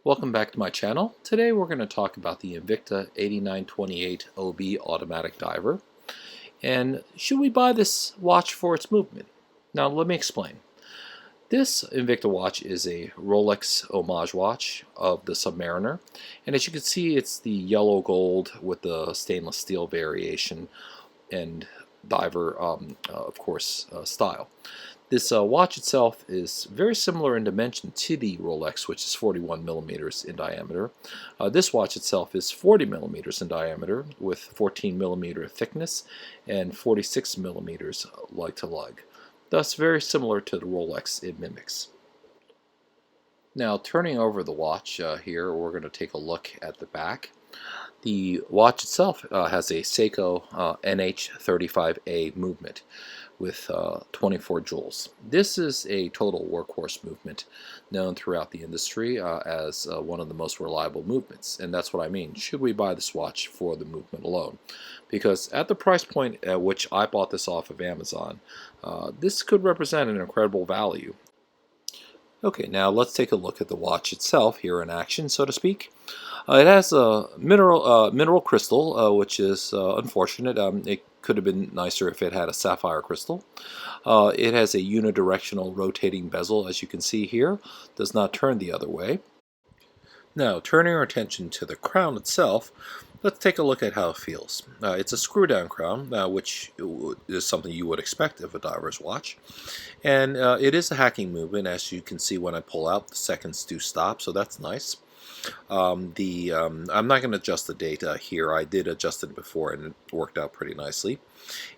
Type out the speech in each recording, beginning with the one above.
Welcome back to my channel. Today we're going to talk about the Invicta 8928 OB automatic diver. And should we buy this watch for its movement? Now let me explain. This Invicta watch is a Rolex homage watch of the Submariner. And as you can see, it's the yellow gold with the stainless steel variation and diver, of course, style. This watch itself is very similar in dimension to the Rolex, which is 41 millimeters in diameter. This watch itself is 40 millimeters in diameter with 14 millimeter thickness and 46 millimeters leg to leg. Thus very similar to the Rolex it mimics. Now turning over the watch here, we're going to take a look at the back. The watch itself has a Seiko NH35A movement with 24 joules. This is a total workhorse movement known throughout the industry as one of the most reliable movements. And that's what I mean. Should we buy this watch for the movement alone? Because at the price point at which I bought this off of Amazon, this could represent an incredible value. Okay, now let's take a look at the watch itself here in action, so to speak. It has a mineral crystal, which is unfortunate. It could have been nicer if it had a sapphire crystal. It has a unidirectional rotating bezel, as you can see here. Does not turn the other way. Now, turning our attention to the crown itself, let's take a look at how it feels. It's a screw-down crown, which is something you would expect of a diver's watch. And it is a hacking movement, as you can see when I pull out. The seconds do stop, so that's nice. I'm not going to adjust the data here. I did adjust it before and it worked out pretty nicely.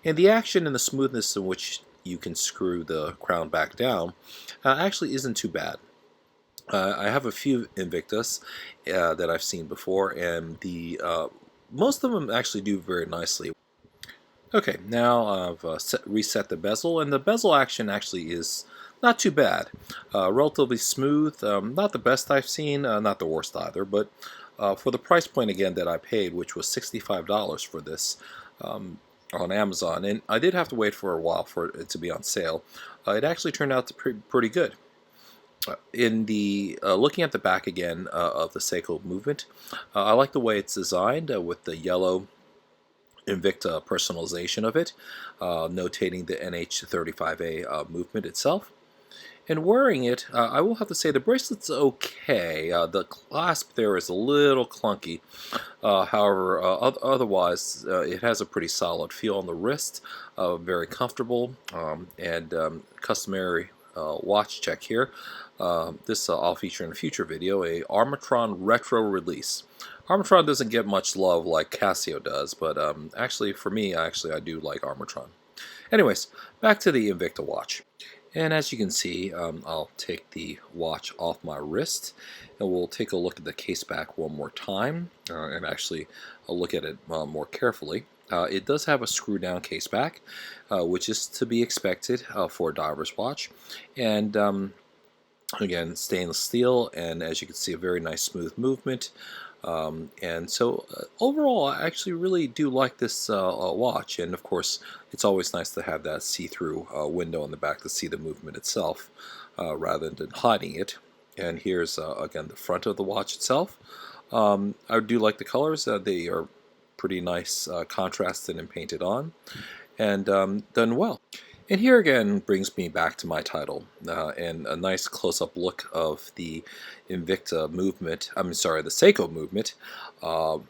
And the action and the smoothness in which you can screw the crown back down actually isn't too bad. I have a few Invictus that I've seen before, and most of them actually do very nicely. Okay, now I've reset the bezel, and the bezel action actually is not too bad. Relatively smooth, not the best I've seen, not the worst either, but for the price point again that I paid, which was $65 for this on Amazon, and I did have to wait for a while for it to be on sale, it actually turned out to pretty good. In the looking at the back again of the Seiko movement, I like the way it's designed with the yellow Invicta personalization of it, notating the NH35A movement itself. And wearing it, I will have to say the bracelet's okay. The clasp there is a little clunky. However, otherwise, it has a pretty solid feel on the wrist, very comfortable, and customary watch check here. This I'll feature in a future video, a Armatron retro release. Armatron doesn't get much love like Casio does, but actually for me, I do like Armatron. Anyways, back to the Invicta watch. And as you can see, I'll take the watch off my wrist, and we'll take a look at the case back one more time, and actually I'll look at it more carefully. It does have a screw-down case back, which is to be expected for a diver's watch, and again, stainless steel, and as you can see, a very nice smooth movement. And so overall, I actually really do like this watch, and of course it's always nice to have that see-through window in the back to see the movement itself rather than hiding it. And here's again the front of the watch itself. I do like the colors. They are pretty nice, contrasted and painted on, and done well. And here again brings me back to my title and a nice close-up look of the Invicta movement, the Seiko movement, the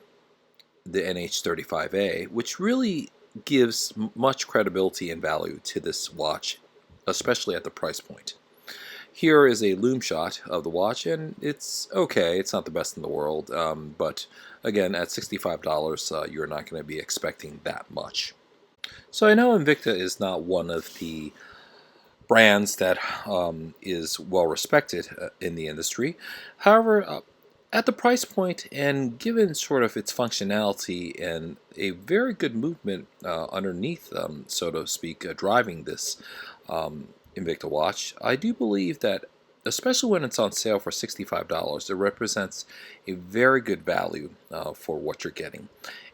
NH35A, which really gives much credibility and value to this watch, especially at the price point. Here is a loom shot of the watch, and it's okay. It's not the best in the world, but again, at $65, you're not going to be expecting that much. So I know Invicta is not one of the brands that is well respected in the industry. However, at the price point and given sort of its functionality and a very good movement underneath, so to speak, driving this Invicta watch, I do believe that, especially when it's on sale for $65, it represents a very good value for what you're getting.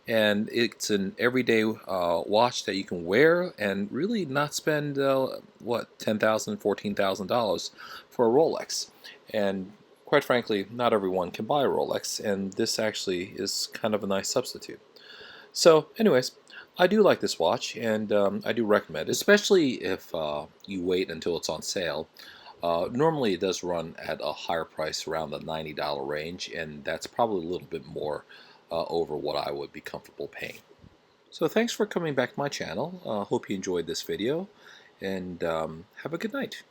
And it's an everyday watch that you can wear and really not spend, $10,000, $14,000 for a Rolex. And quite frankly, not everyone can buy a Rolex, and this actually is kind of a nice substitute. So anyways, I do like this watch, and I do recommend it, especially if you wait until it's on sale. Normally it does run at a higher price, around the $90 range, and that's probably a little bit more over what I would be comfortable paying. So thanks for coming back to my channel. Hope you enjoyed this video, and have a good night.